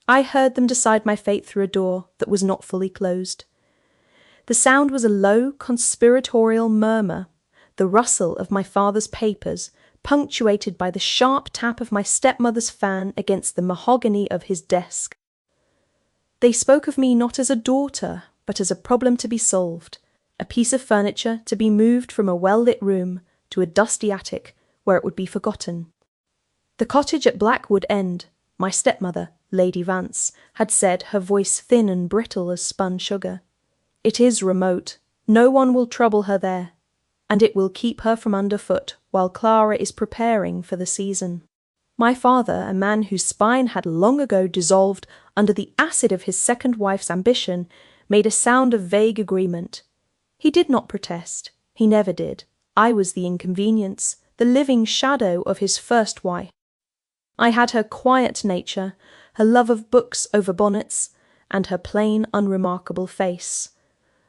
I heard them decide my fate through a door that was not fully closed. The sound was a low, conspiratorial murmur, the rustle of my father's papers, punctuated by the sharp tap of my stepmother's fan against the mahogany of his desk. They spoke of me not as a daughter, but as a problem to be solved, a piece of furniture to be moved from a well-lit room to a dusty attic where it would be forgotten. The cottage at Blackwood End, my stepmother, Lady Vance, had said, her voice thin and brittle as spun sugar. It is remote. No one will trouble her there, and it will keep her from underfoot while Clara is preparing for the season. My father, a man whose spine had long ago dissolved under the acid of his second wife's ambition, made a sound of vague agreement. He did not protest. He never did. I was the inconvenience, the living shadow of his first wife. I had her quiet nature, her love of books over bonnets, and her plain, unremarkable face.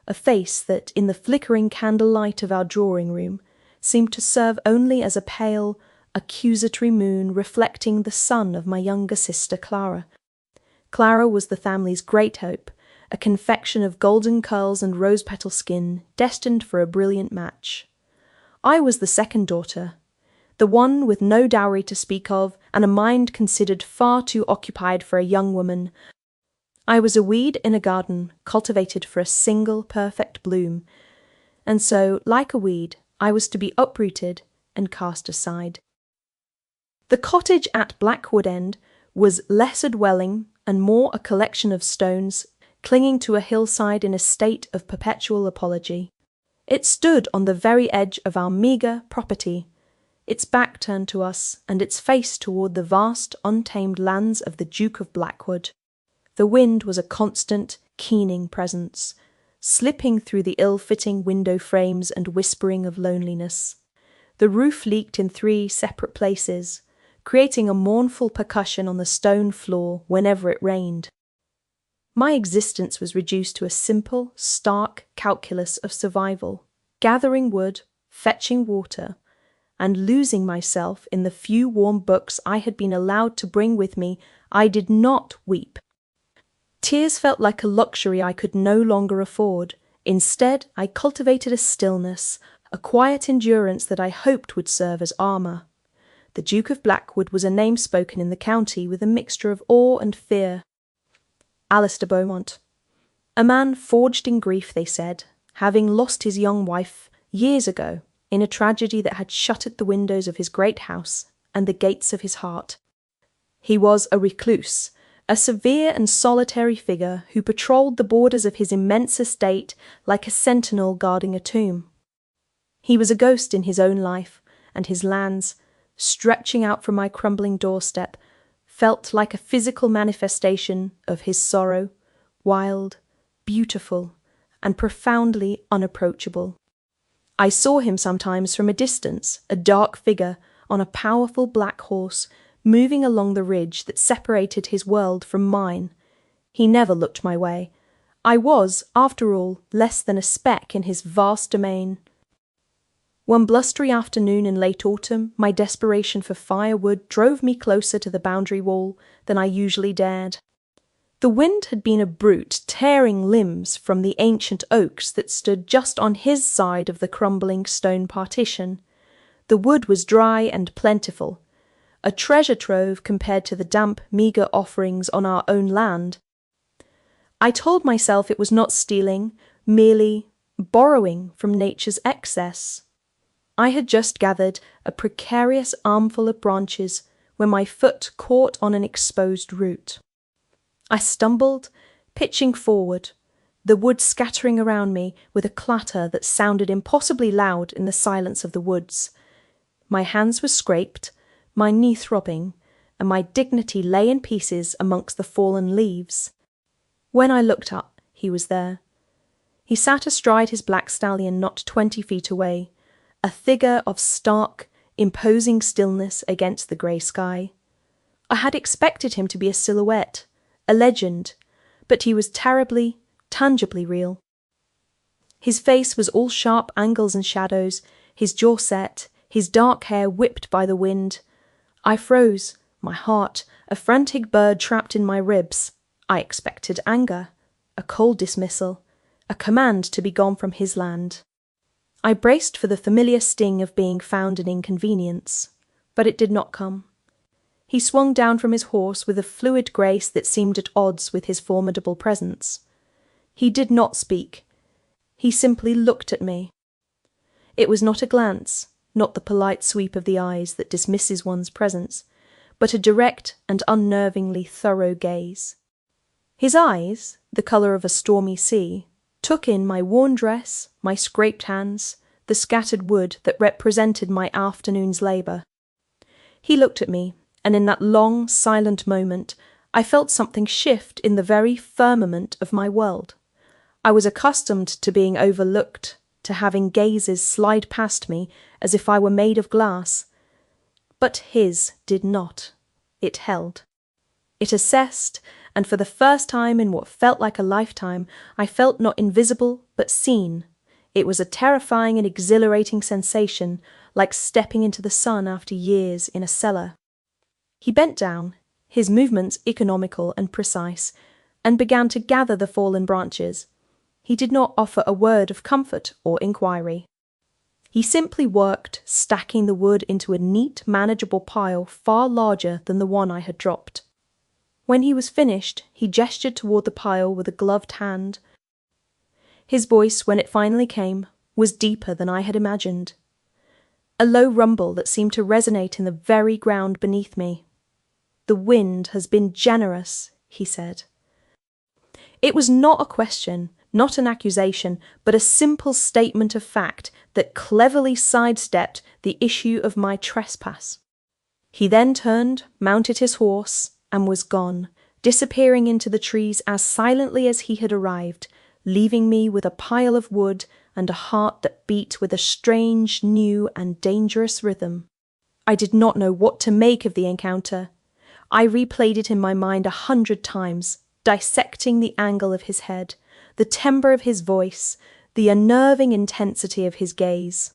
A face that, in the flickering candlelight of our drawing-room, seemed to serve only as a pale, accusatory moon reflecting the sun of my younger sister Clara. Clara was the family's great hope, a confection of golden curls and rose-petal skin, destined for a brilliant match. I was the second daughter, the one with no dowry to speak of, and a mind considered far too occupied for a young woman. I was a weed in a garden cultivated for a single perfect bloom, and so, like a weed, I was to be uprooted and cast aside. The cottage at Blackwood End was less a dwelling and more a collection of stones clinging to a hillside in a state of perpetual apology. It stood on the very edge of our meagre property, its back turned to us and its face toward the vast, untamed lands of the Duke of Blackwood. The wind was a constant, keening presence, slipping through the ill-fitting window frames and whispering of loneliness. The roof leaked in 3 separate places, creating a mournful percussion on the stone floor whenever it rained. My existence was reduced to a simple, stark calculus of survival, gathering wood, fetching water, and losing myself in the few warm books I had been allowed to bring with me. I did not weep. Tears felt like a luxury I could no longer afford. Instead, I cultivated a stillness, a quiet endurance that I hoped would serve as armour. The Duke of Blackwood was a name spoken in the county with a mixture of awe and fear. Alistair Beaumont. A man forged in grief, they said, having lost his young wife years ago in a tragedy that had shuttered the windows of his great house and the gates of his heart. He was a recluse, a severe and solitary figure who patrolled the borders of his immense estate like a sentinel guarding a tomb. He was a ghost in his own life, and his lands, stretching out from my crumbling doorstep, felt like a physical manifestation of his sorrow, wild, beautiful, and profoundly unapproachable. I saw him sometimes from a distance, a dark figure on a powerful black horse, moving along the ridge that separated his world from mine. He never looked my way. I was, after all, less than a speck in his vast domain. One blustery afternoon in late autumn, my desperation for firewood drove me closer to the boundary wall than I usually dared. The wind had been a brute, tearing limbs from the ancient oaks that stood just on his side of the crumbling stone partition. The wood was dry and plentiful, a treasure trove compared to the damp, meagre offerings on our own land. I told myself it was not stealing, merely borrowing from nature's excess. I had just gathered a precarious armful of branches when my foot caught on an exposed root. I stumbled, pitching forward, the wood scattering around me with a clatter that sounded impossibly loud in the silence of the woods. My hands were scraped, my knee throbbing, and my dignity lay in pieces amongst the fallen leaves. When I looked up, he was there. He sat astride his black stallion not 20 feet away, a figure of stark, imposing stillness against the grey sky. I had expected him to be a silhouette, a legend, but he was terribly, tangibly real. His face was all sharp angles and shadows, his jaw set, his dark hair whipped by the wind. I froze, my heart, a frantic bird trapped in my ribs. I expected anger, a cold dismissal, a command to be gone from his land. I braced for the familiar sting of being found an inconvenience, but it did not come. He swung down from his horse with a fluid grace that seemed at odds with his formidable presence. He did not speak. He simply looked at me. It was not a glance, not the polite sweep of the eyes that dismisses one's presence, but a direct and unnervingly thorough gaze. His eyes, the colour of a stormy sea, took in my worn dress, my scraped hands, the scattered wood that represented my afternoon's labour. He looked at me, and in that long, silent moment, I felt something shift in the very firmament of my world. I was accustomed to being overlooked, to having gazes slide past me as if I were made of glass. But his did not. It held. It assessed, and for the first time in what felt like a lifetime, I felt not invisible, but seen. It was a terrifying and exhilarating sensation, like stepping into the sun after years in a cellar. He bent down, his movements economical and precise, and began to gather the fallen branches. He did not offer a word of comfort or inquiry. He simply worked, stacking the wood into a neat, manageable pile far larger than the one I had dropped. When he was finished, he gestured toward the pile with a gloved hand. His voice, when it finally came, was deeper than I had imagined. A low rumble that seemed to resonate in the very ground beneath me. "The wind has been generous," he said. It was not a question, not an accusation, but a simple statement of fact that cleverly sidestepped the issue of my trespass. He then turned, mounted his horse, and was gone, disappearing into the trees as silently as he had arrived, leaving me with a pile of wood and a heart that beat with a strange, new, and dangerous rhythm. I did not know what to make of the encounter. I replayed it in my mind 100 times, dissecting the angle of his head, the timbre of his voice, the unnerving intensity of his gaze.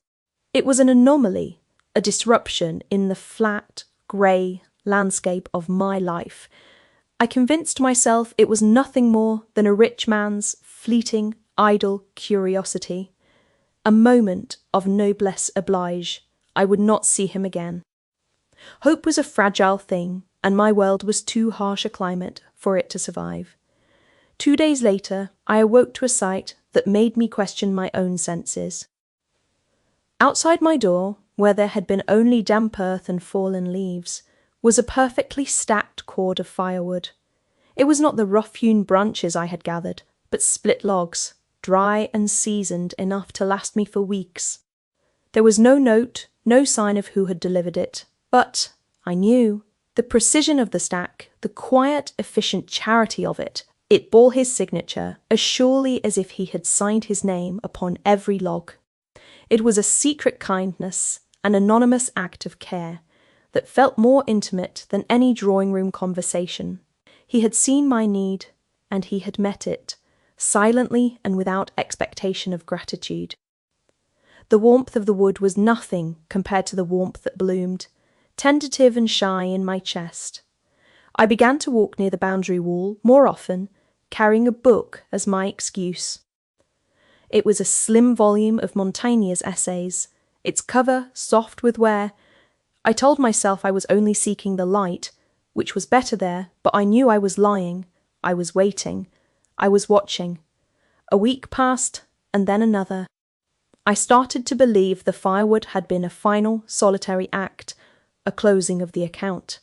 It was an anomaly, a disruption in the flat, grey landscape of my life. I convinced myself it was nothing more than a rich man's fleeting, idle curiosity. A moment of noblesse oblige. I would not see him again. Hope was a fragile thing, and my world was too harsh a climate for it to survive. 2 days later, I awoke to a sight that made me question my own senses. Outside my door, where there had been only damp earth and fallen leaves, was a perfectly stacked cord of firewood. It was not the rough-hewn branches I had gathered, but split logs, dry and seasoned enough to last me for weeks. There was no note, no sign of who had delivered it, but I knew the precision of the stack, the quiet, efficient charity of it. It bore his signature as surely as if he had signed his name upon every log. It was a secret kindness, an anonymous act of care, that felt more intimate than any drawing-room conversation. He had seen my need, and he had met it, silently and without expectation of gratitude. The warmth of the wood was nothing compared to the warmth that bloomed, tentative and shy, in my chest. I began to walk near the boundary wall more often, carrying a book as my excuse. It was a slim volume of Montaigne's essays, its cover soft with wear. I told myself I was only seeking the light, which was better there, but I knew I was lying. I was waiting. I was watching. A week passed, and then another. I started to believe the firewood had been a final, solitary act, a closing of the account.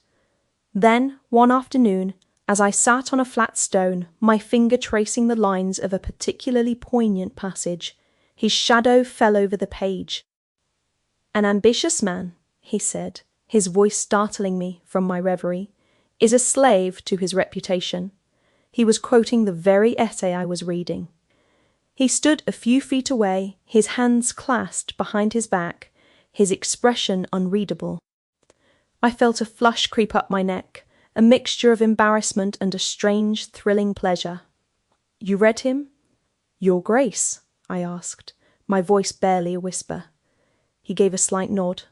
Then, one afternoon, as I sat on a flat stone, my finger tracing the lines of a particularly poignant passage, his shadow fell over the page. "An ambitious man," he said, his voice startling me from my reverie, "is a slave to his reputation." He was quoting the very essay I was reading. He stood a few feet away, his hands clasped behind his back, his expression unreadable. I felt a flush creep up my neck, a mixture of embarrassment and a strange, thrilling pleasure. "You read him?" "Your Grace?" I asked, my voice barely a whisper. He gave a slight nod.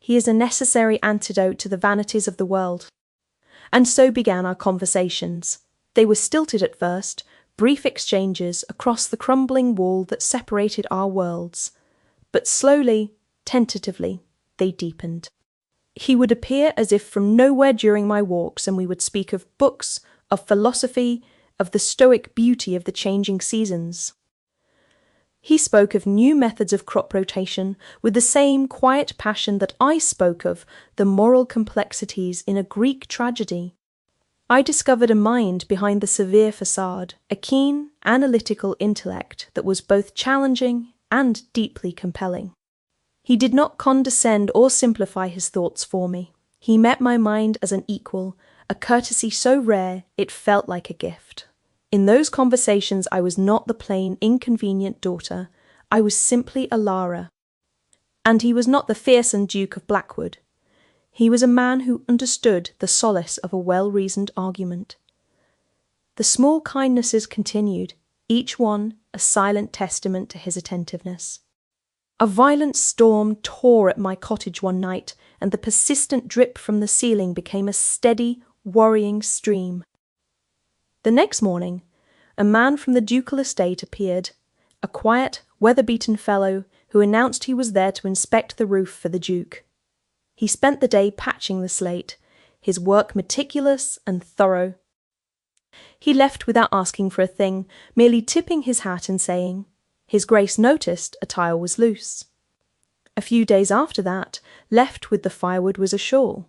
He is a necessary antidote to the vanities of the world. And so began our conversations. They were stilted at first, brief exchanges across the crumbling wall that separated our worlds. But slowly, tentatively, they deepened. He would appear as if from nowhere during my walks, and we would speak of books, of philosophy, of the stoic beauty of the changing seasons. He spoke of new methods of crop rotation with the same quiet passion that I spoke of the moral complexities in a Greek tragedy. I discovered a mind behind the severe facade, a keen, analytical intellect that was both challenging and deeply compelling. He did not condescend or simplify his thoughts for me. He met my mind as an equal, a courtesy so rare it felt like a gift. In those conversations I was not the plain, inconvenient daughter. I was simply Alara. And he was not the fearsome Duke of Blackwood. He was a man who understood the solace of a well-reasoned argument. The small kindnesses continued, each one a silent testament to his attentiveness. A violent storm tore at my cottage one night, and the persistent drip from the ceiling became a steady, worrying stream. The next morning, a man from the ducal estate appeared, a quiet, weather-beaten fellow who announced he was there to inspect the roof for the Duke. He spent the day patching the slate, his work meticulous and thorough. He left without asking for a thing, merely tipping his hat and saying, "His Grace noticed a tile was loose." A few days after that, left with the firewood was a shawl.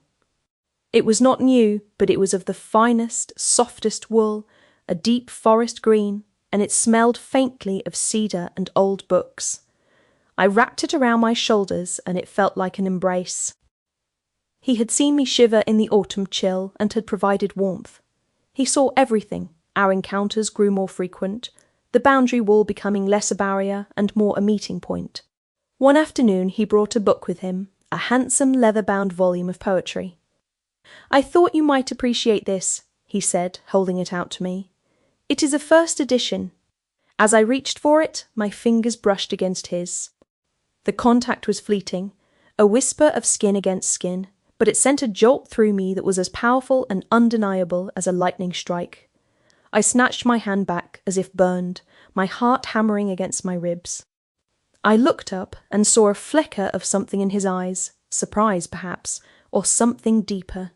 It was not new, but it was of the finest, softest wool, a deep forest green, and it smelled faintly of cedar and old books. I wrapped it around my shoulders, and it felt like an embrace. He had seen me shiver in the autumn chill and had provided warmth. He saw everything. Our encounters grew more frequent, the boundary wall becoming less a barrier and more a meeting point. One afternoon he brought a book with him, a handsome leather-bound volume of poetry. "I thought you might appreciate this," he said, holding it out to me. "It is a first edition." As I reached for it, my fingers brushed against his. The contact was fleeting, a whisper of skin against skin, but it sent a jolt through me that was as powerful and undeniable as a lightning strike. I snatched my hand back as if burned, my heart hammering against my ribs. I looked up and saw a flicker of something in his eyes, surprise perhaps, or something deeper,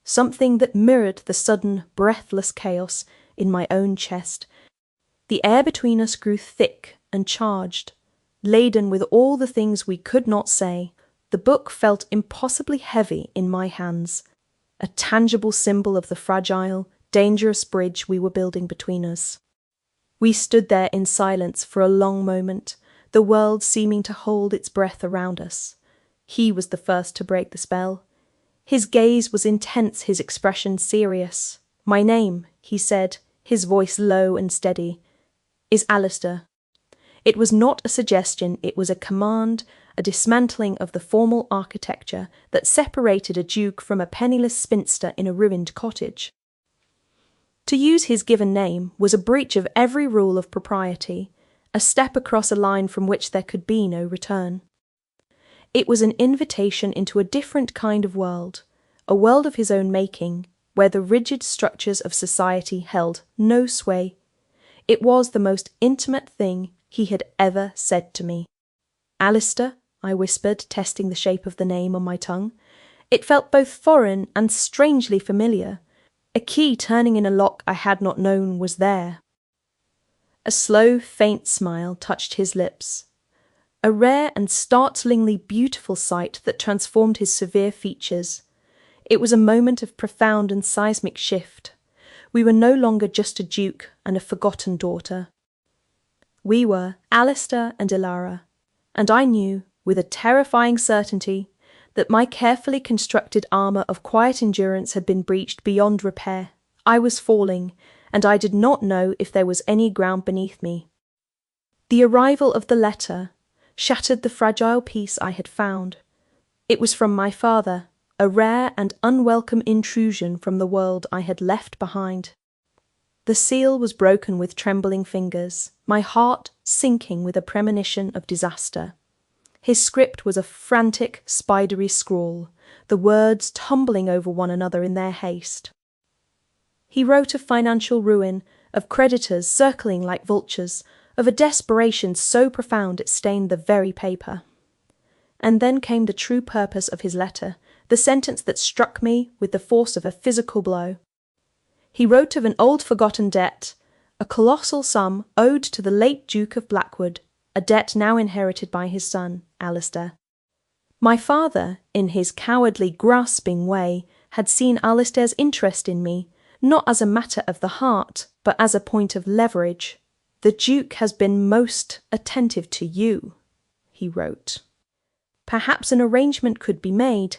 something that mirrored the sudden, breathless chaos in my own chest. The air between us grew thick and charged, laden with all the things we could not say. The book felt impossibly heavy in my hands, a tangible symbol of the fragile, dangerous bridge we were building between us. We stood there in silence for a long moment, the world seeming to hold its breath around us. He was the first to break the spell. His gaze was intense, his expression serious. "My name," he said, his voice low and steady, "is Alistair." It was not a suggestion, it was a command, a dismantling of the formal architecture that separated a duke from a penniless spinster in a ruined cottage. To use his given name was a breach of every rule of propriety, a step across a line from which there could be no return. It was an invitation into a different kind of world, a world of his own making, where the rigid structures of society held no sway. It was the most intimate thing he had ever said to me. "Alistair," I whispered, testing the shape of the name on my tongue. It felt both foreign and strangely familiar. A key turning in a lock I had not known was there. A slow, faint smile touched his lips, a rare and startlingly beautiful sight that transformed his severe features. It was a moment of profound and seismic shift. We were no longer just a duke and a forgotten daughter. We were Alistair and Ilara, and I knew, with a terrifying certainty, that my carefully constructed armour of quiet endurance had been breached beyond repair. I was falling, and I did not know if there was any ground beneath me. The arrival of the letter shattered the fragile peace I had found. It was from my father, a rare and unwelcome intrusion from the world I had left behind. The seal was broken with trembling fingers, my heart sinking with a premonition of disaster. His script was a frantic, spidery scrawl, the words tumbling over one another in their haste. He wrote of financial ruin, of creditors circling like vultures, of a desperation so profound it stained the very paper. And then came the true purpose of his letter, the sentence that struck me with the force of a physical blow. He wrote of an old forgotten debt, a colossal sum owed to the late Duke of Blackwood, a debt now inherited by his son, Alistair. My father, in his cowardly, grasping way, had seen Alistair's interest in me, not as a matter of the heart, but as a point of leverage. "The Duke has been most attentive to you," he wrote. "Perhaps an arrangement could be made.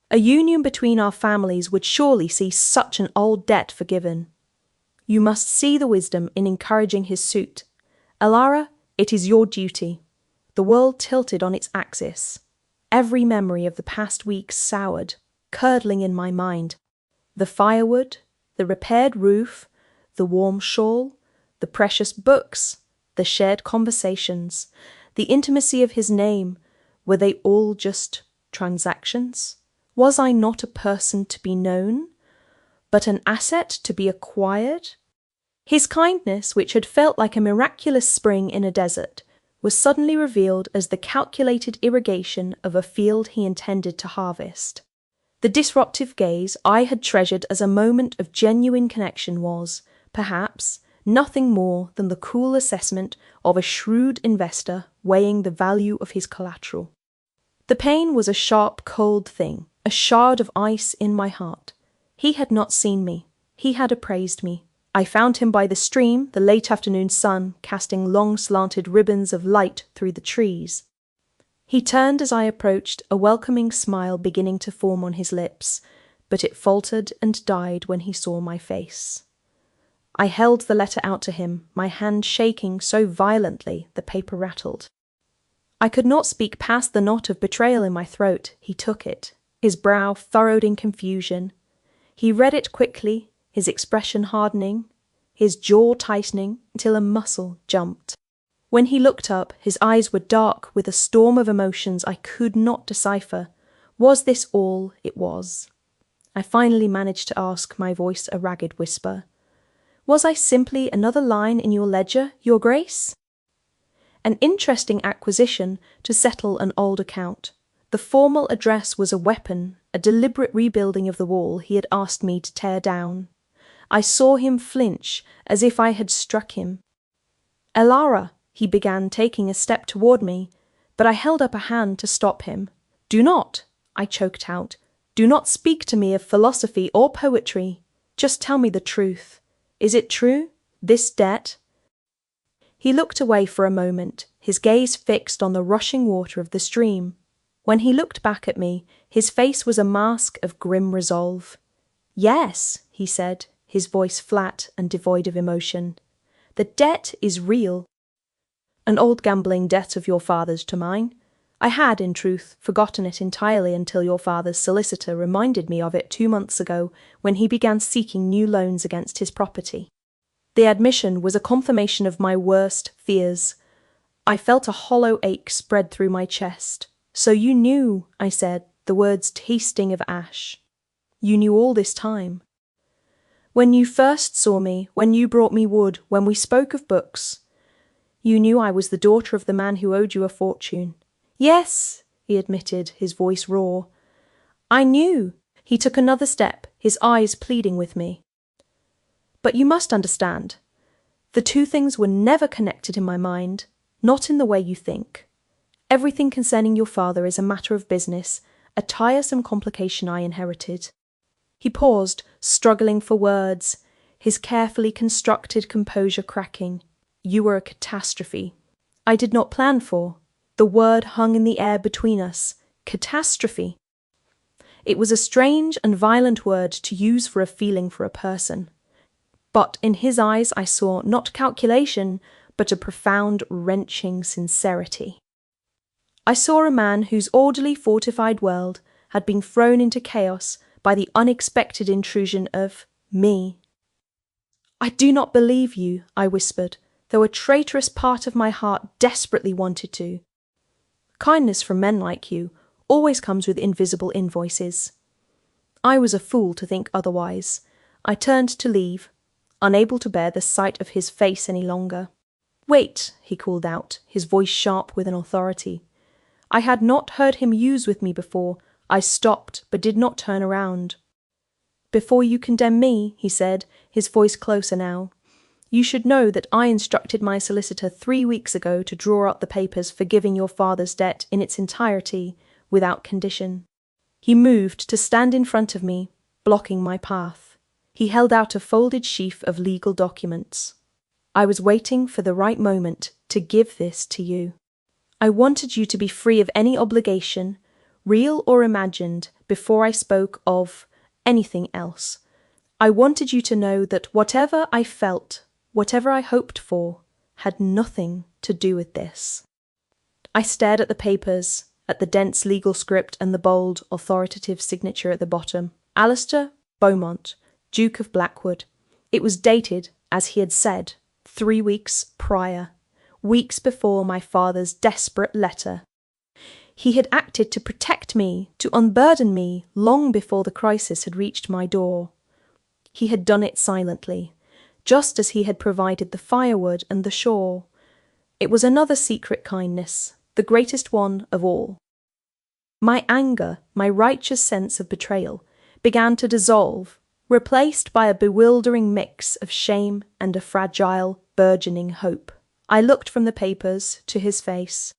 A union between our families would surely see such an old debt forgiven. You must see the wisdom in encouraging his suit. Alara, it is your duty." The world tilted on its axis. Every memory of the past week soured, curdling in my mind. The firewood, the repaired roof, the warm shawl, the precious books, the shared conversations, the intimacy of his name, were they all just transactions? Was I not a person to be known, but an asset to be acquired? His kindness, which had felt like a miraculous spring in a desert, was suddenly revealed as the calculated irrigation of a field he intended to harvest. The disruptive gaze I had treasured as a moment of genuine connection was, perhaps, nothing more than the cool assessment of a shrewd investor weighing the value of his collateral. The pain was a sharp, cold thing, a shard of ice in my heart. He had not seen me. He had appraised me. I found him by the stream, the late afternoon sun casting long slanted ribbons of light through the trees. He turned as I approached, a welcoming smile beginning to form on his lips, but it faltered and died when he saw my face. I held the letter out to him, my hand shaking so violently the paper rattled. I could not speak past the knot of betrayal in my throat. He took it, his brow furrowed in confusion. He read it quickly, his expression hardening, his jaw tightening until a muscle jumped. When he looked up, his eyes were dark with a storm of emotions I could not decipher. Was this all it was? I finally managed to ask, my voice a ragged whisper. "Was I simply another line in your ledger, Your Grace?" An interesting acquisition to settle an old account. The formal address was a weapon, a deliberate rebuilding of the wall he had asked me to tear down. I saw him flinch as if I had struck him. "Alara," he began, taking a step toward me, but I held up a hand to stop him. "Do not," I choked out. "Do not speak to me of philosophy or poetry. Just tell me the truth. Is it true, this debt?" He looked away for a moment, his gaze fixed on the rushing water of the stream. When he looked back at me, his face was a mask of grim resolve. "Yes," he said, his voice flat and devoid of emotion. "The debt is real. An old gambling debt of your father's to mine. I had, in truth, forgotten it entirely until your father's solicitor reminded me of it 2 months ago when he began seeking new loans against his property. The admission was a confirmation of my worst fears. I felt a hollow ache spread through my chest. "So you knew," I said, the words tasting of ash. "You knew all this time. When you first saw me, when you brought me wood, when we spoke of books, you knew I was the daughter of the man who owed you a fortune." "Yes," he admitted, his voice raw. "I knew." He took another step, his eyes pleading with me. "But you must understand, the two things were never connected in my mind, not in the way you think. Everything concerning your father is a matter of business, a tiresome complication I inherited." He paused, struggling for words, his carefully constructed composure cracking. "You were a catastrophe I did not plan for." The word hung in the air between us. Catastrophe. It was a strange and violent word to use for a feeling for a person. But in his eyes I saw not calculation, but a profound, wrenching sincerity. I saw a man whose orderly, fortified world had been thrown into chaos by the unexpected intrusion of me. "I do not believe you," I whispered, though a traitorous part of my heart desperately wanted to. Kindness from men like you always comes with invisible invoices. I was a fool to think otherwise. I turned to leave, unable to bear the sight of his face any longer. "Wait," he called out, his voice sharp with an authority. I had not heard him use with me before. I stopped, but did not turn around. "Before you condemn me," he said, his voice closer now, "you should know that I instructed my solicitor 3 weeks ago to draw up the papers forgiving your father's debt in its entirety, without condition." He moved to stand in front of me, blocking my path. He held out a folded sheaf of legal documents. "I was waiting for the right moment to give this to you. I wanted you to be free of any obligation, real or imagined, before I spoke of anything else. I wanted you to know that whatever I felt, whatever I hoped for, had nothing to do with this." I stared at the papers, at the dense legal script and the bold, authoritative signature at the bottom. Alistair Beaumont, Duke of Blackwood. It was dated, as he had said, 3 weeks prior, weeks before my father's desperate letter. He had acted to protect me, to unburden me, long before the crisis had reached my door. He had done it silently, just as he had provided the firewood and the shore. It was another secret kindness, the greatest one of all. My anger, my righteous sense of betrayal, began to dissolve, replaced by a bewildering mix of shame and a fragile, burgeoning hope. I looked from the papers to his face.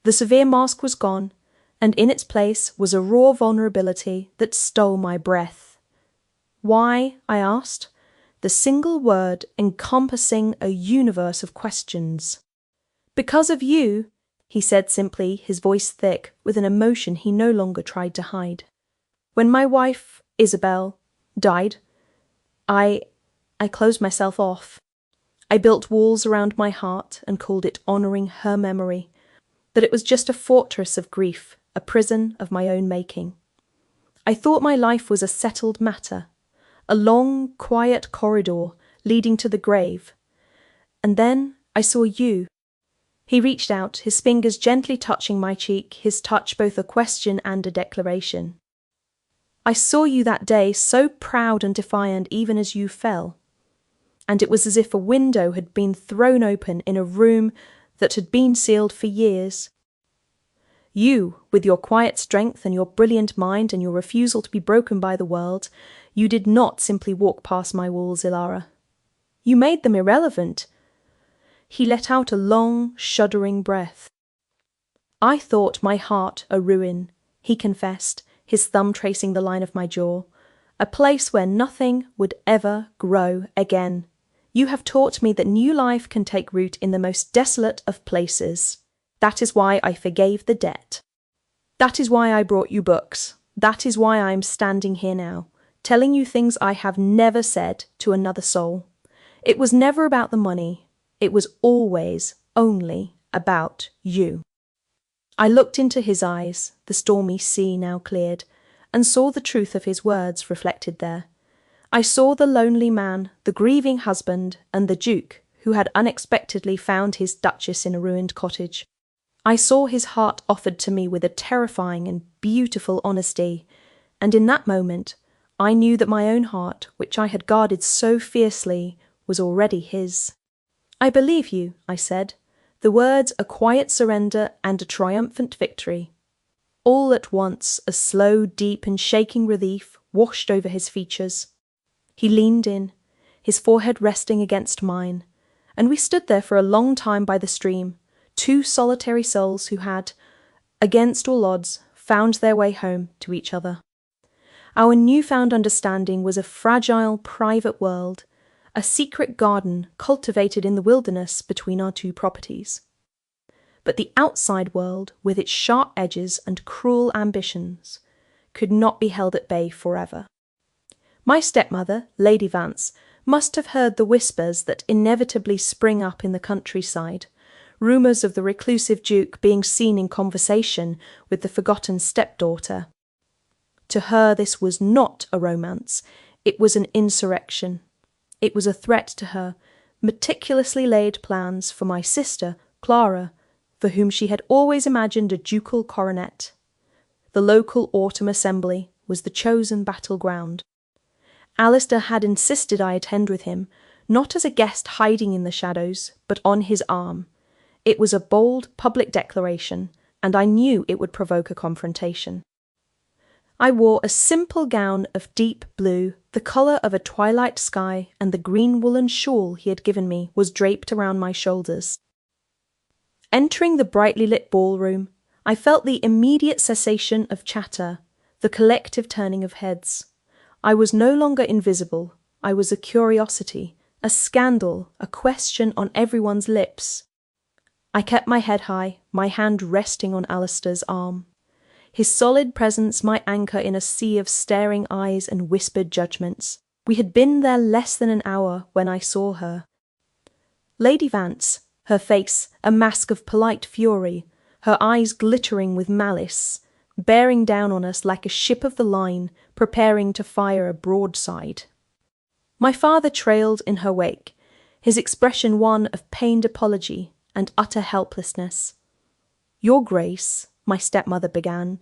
The severe mask was gone, and in its place was a raw vulnerability that stole my breath. "Why?" I asked, the single word encompassing a universe of questions. "Because of you," he said simply, his voice thick with an emotion he no longer tried to hide. "When my wife, Isabel, died, I closed myself off. I built walls around my heart and called it honouring her memory, but it was just a fortress of grief, a prison of my own making. I thought my life was a settled matter, a long, quiet corridor leading to the grave. And then I saw you." He reached out, his fingers gently touching my cheek, his touch both a question and a declaration. "I saw you that day, so proud and defiant even as you fell. And it was as if a window had been thrown open in a room that had been sealed for years. You, with your quiet strength and your brilliant mind and your refusal to be broken by the world, you did not simply walk past my walls, Ilara. You made them irrelevant." He let out a long, shuddering breath. "I thought my heart a ruin," he confessed, his thumb tracing the line of my jaw, "a place where nothing would ever grow again. You have taught me that new life can take root in the most desolate of places. That is why I forgave the debt. That is why I brought you books. That is why I am standing here now, telling you things I have never said to another soul. It was never about the money. It was always only about you." I looked into his eyes, the stormy sea now cleared, and saw the truth of his words reflected there. I saw the lonely man, the grieving husband, and the Duke who had unexpectedly found his Duchess in a ruined cottage. I saw his heart offered to me with a terrifying and beautiful honesty, and in that moment I knew that my own heart, which I had guarded so fiercely, was already his. "I believe you," I said, the words a quiet surrender and a triumphant victory. All at once a slow, deep and shaking relief washed over his features. He leaned in, his forehead resting against mine, and we stood there for a long time by the stream, 2 solitary souls who had, against all odds, found their way home to each other. Our newfound understanding was a fragile, private world, a secret garden cultivated in the wilderness between our 2 properties. But the outside world, with its sharp edges and cruel ambitions, could not be held at bay forever. My stepmother, Lady Vance, must have heard the whispers that inevitably spring up in the countryside, rumours of the reclusive Duke being seen in conversation with the forgotten stepdaughter. To her this was not a romance, it was an insurrection. It was a threat to her, meticulously laid plans for my sister, Clara, for whom she had always imagined a ducal coronet. The local autumn assembly was the chosen battleground. Alistair had insisted I attend with him, not as a guest hiding in the shadows, but on his arm. It was a bold public declaration, and I knew it would provoke a confrontation. I wore a simple gown of deep blue, the colour of a twilight sky, and the green woolen shawl he had given me was draped around my shoulders. Entering the brightly lit ballroom, I felt the immediate cessation of chatter, the collective turning of heads. I was no longer invisible. I was a curiosity, a scandal, a question on everyone's lips. I kept my head high, my hand resting on Alistair's arm. His solid presence my anchor in a sea of staring eyes and whispered judgments. We had been there less than an hour when I saw her. Lady Vance, her face a mask of polite fury, her eyes glittering with malice, bearing down on us like a ship of the line preparing to fire a broadside. My father trailed in her wake, his expression one of pained apology and utter helplessness. "Your Grace," my stepmother began,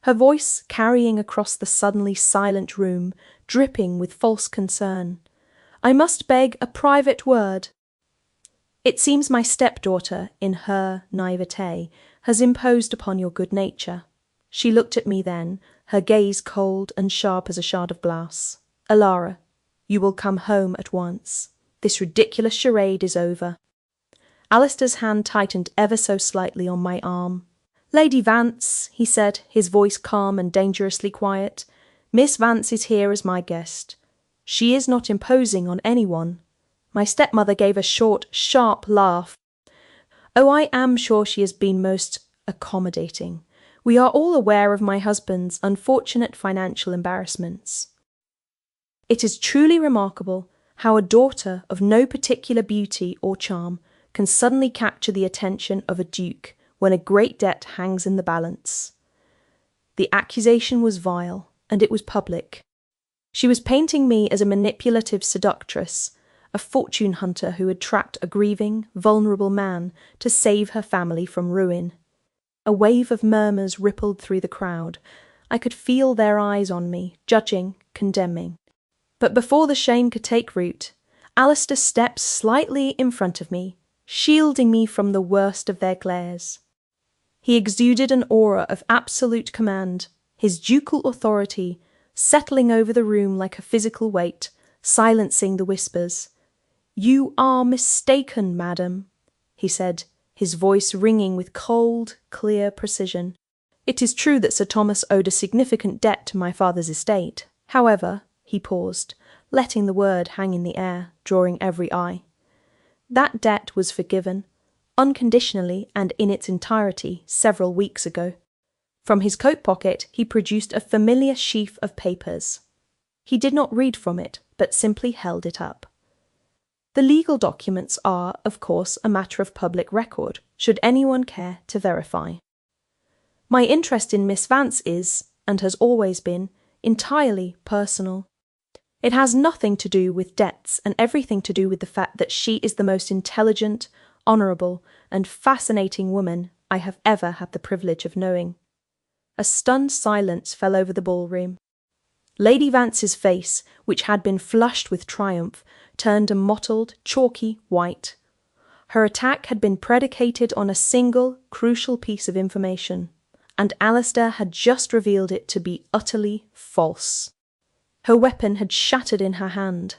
her voice carrying across the suddenly silent room, dripping with false concern. "I must beg a private word. It seems my stepdaughter, in her naivete, has imposed upon your good nature." She looked at me then, her gaze cold and sharp as a shard of glass. "Alara, you will come home at once. This ridiculous charade is over." Alistair's hand tightened ever so slightly on my arm. "Lady Vance," he said, his voice calm and dangerously quiet, "Miss Vance is here as my guest. She is not imposing on anyone." My stepmother gave a short, sharp laugh. "Oh, I am sure she has been most accommodating. We are all aware of my husband's unfortunate financial embarrassments. It is truly remarkable how a daughter of no particular beauty or charm can suddenly capture the attention of a duke when a great debt hangs in the balance." The accusation was vile, and it was public. She was painting me as a manipulative seductress, a fortune hunter who had trapped a grieving, vulnerable man to save her family from ruin. A wave of murmurs rippled through the crowd. I could feel their eyes on me, judging, condemning. But before the shame could take root, Alistair stepped slightly in front of me, shielding me from the worst of their glares. He exuded an aura of absolute command, his ducal authority settling over the room like a physical weight, silencing the whispers. "You are mistaken, madam," he said, his voice ringing with cold, clear precision. "It is true that Sir Thomas owed a significant debt to my father's estate. However," he paused, letting the word hang in the air, drawing every eye. "That debt was forgiven, unconditionally and in its entirety, several weeks ago." From his coat pocket he produced a familiar sheaf of papers. He did not read from it, but simply held it up. "The legal documents are, of course, a matter of public record, should anyone care to verify. My interest in Miss Vance is, and has always been, entirely personal. It has nothing to do with debts and everything to do with the fact that she is the most intelligent, honourable, and fascinating woman I have ever had the privilege of knowing." A stunned silence fell over the ballroom. Lady Vance's face, which had been flushed with triumph, turned a mottled, chalky white. Her attack had been predicated on a single, crucial piece of information, and Alistair had just revealed it to be utterly false. Her weapon had shattered in her hand.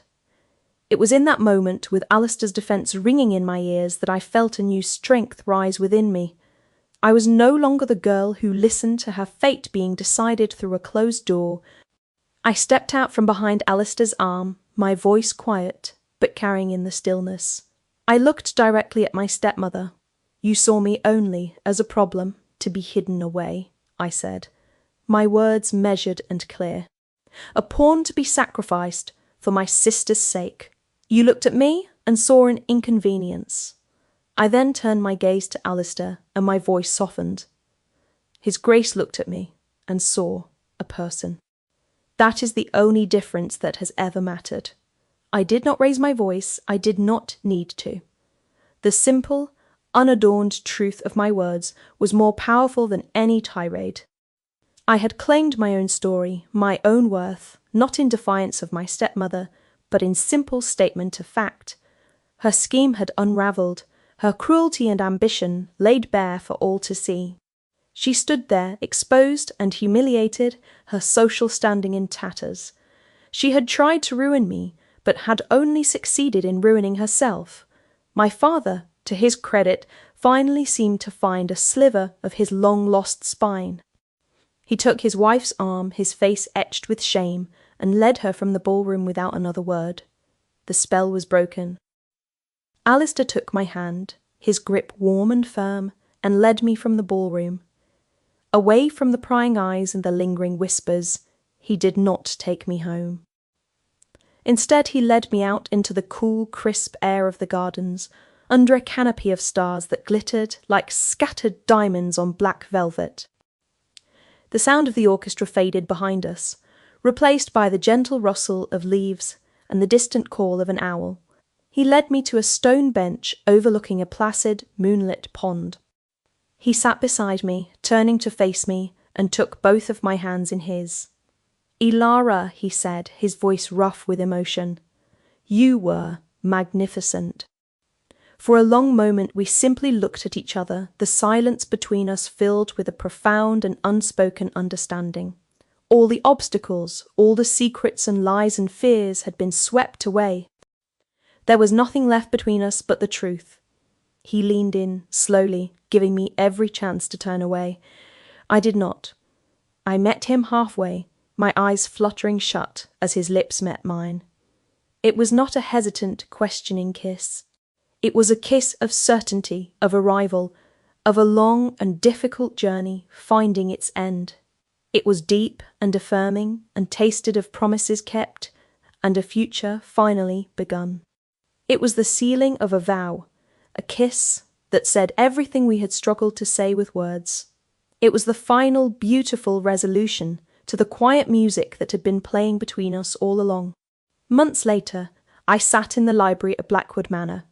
It was in that moment, with Alistair's defence ringing in my ears, that I felt a new strength rise within me. I was no longer the girl who listened to her fate being decided through a closed door. I stepped out from behind Alistair's arm, my voice quiet, but carrying in the stillness. I looked directly at my stepmother. "You saw me only as a problem to be hidden away," I said, my words measured and clear. "A pawn to be sacrificed for my sister's sake. You looked at me and saw an inconvenience." I then turned my gaze to Alistair, and my voice softened. His Grace looked at me and saw a person. That is the only difference that has ever mattered. I did not raise my voice, I did not need to. The simple, unadorned truth of my words was more powerful than any tirade. I had claimed my own story, my own worth, not in defiance of my stepmother, but in simple statement of fact. Her scheme had unravelled, her cruelty and ambition laid bare for all to see. She stood there, exposed and humiliated, her social standing in tatters. She had tried to ruin me, but had only succeeded in ruining herself. My father, to his credit, finally seemed to find a sliver of his long-lost spine. He took his wife's arm, his face etched with shame, and led her from the ballroom without another word. The spell was broken. Alistair took my hand, his grip warm and firm, and led me from the ballroom. Away from the prying eyes and the lingering whispers, he did not take me home. Instead, he led me out into the cool, crisp air of the gardens, under a canopy of stars that glittered like scattered diamonds on black velvet. The sound of the orchestra faded behind us, replaced by the gentle rustle of leaves and the distant call of an owl. He led me to a stone bench overlooking a placid, moonlit pond. He sat beside me, turning to face me, and took both of my hands in his. "Ilara," he said, his voice rough with emotion, "you were magnificent." For a long moment we simply looked at each other, the silence between us filled with a profound and unspoken understanding. All the obstacles, all the secrets and lies and fears had been swept away. There was nothing left between us but the truth. He leaned in, slowly, giving me every chance to turn away. I did not. I met him halfway, my eyes fluttering shut as his lips met mine. It was not a hesitant, questioning kiss. It was a kiss of certainty, of arrival, of a long and difficult journey finding its end. It was deep and affirming, and tasted of promises kept, and a future finally begun. It was the sealing of a vow, a kiss that said everything we had struggled to say with words. It was the final beautiful resolution to the quiet music that had been playing between us all along. Months later, I sat in the library at Blackwood Manor,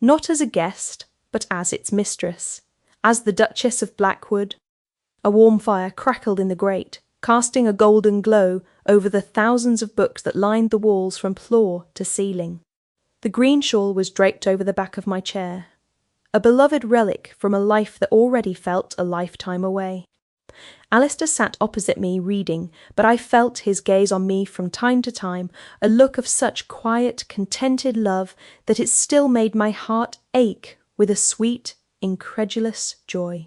not as a guest, but as its mistress, as the Duchess of Blackwood. A warm fire crackled in the grate, casting a golden glow over the thousands of books that lined the walls from floor to ceiling. The green shawl was draped over the back of my chair, a beloved relic from a life that already felt a lifetime away. Alistair sat opposite me reading, but I felt his gaze on me from time to time, a look of such quiet, contented love that it still made my heart ache with a sweet, incredulous joy.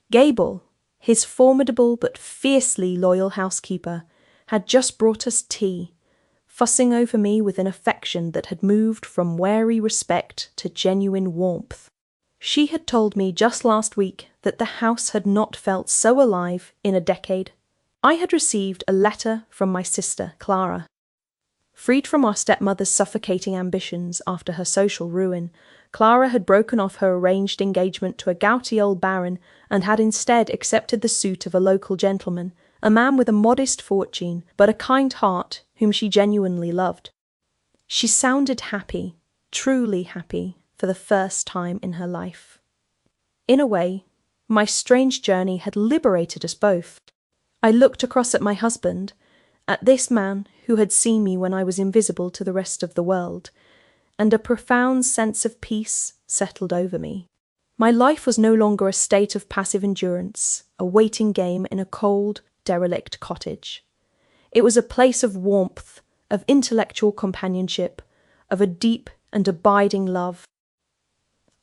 Gable, his formidable but fiercely loyal housekeeper, had just brought us tea, fussing over me with an affection that had moved from wary respect to genuine warmth. She had told me just last week that the house had not felt so alive in a decade. I had received a letter from my sister, Clara. Freed from our stepmother's suffocating ambitions after her social ruin, Clara had broken off her arranged engagement to a gouty old baron and had instead accepted the suit of a local gentleman, a man with a modest fortune but a kind heart whom she genuinely loved. She sounded happy, truly happy, for the first time in her life. In a way, my strange journey had liberated us both. I looked across at my husband, at this man who had seen me when I was invisible to the rest of the world, and a profound sense of peace settled over me. My life was no longer a state of passive endurance, a waiting game in a cold, derelict cottage. It was a place of warmth, of intellectual companionship, of a deep and abiding love.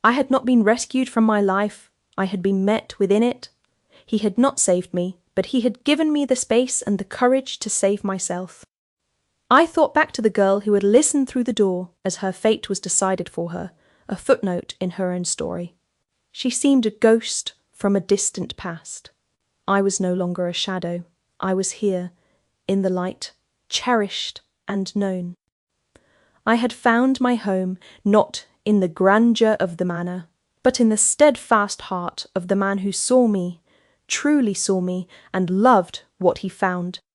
I had not been rescued from my life, I had been met within it. He had not saved me, but he had given me the space and the courage to save myself. I thought back to the girl who had listened through the door as her fate was decided for her, a footnote in her own story. She seemed a ghost from a distant past. I was no longer a shadow. I was here, in the light, cherished and known. I had found my home not in the grandeur of the manor, but in the steadfast heart of the man who saw me, truly saw me, and loved what he found.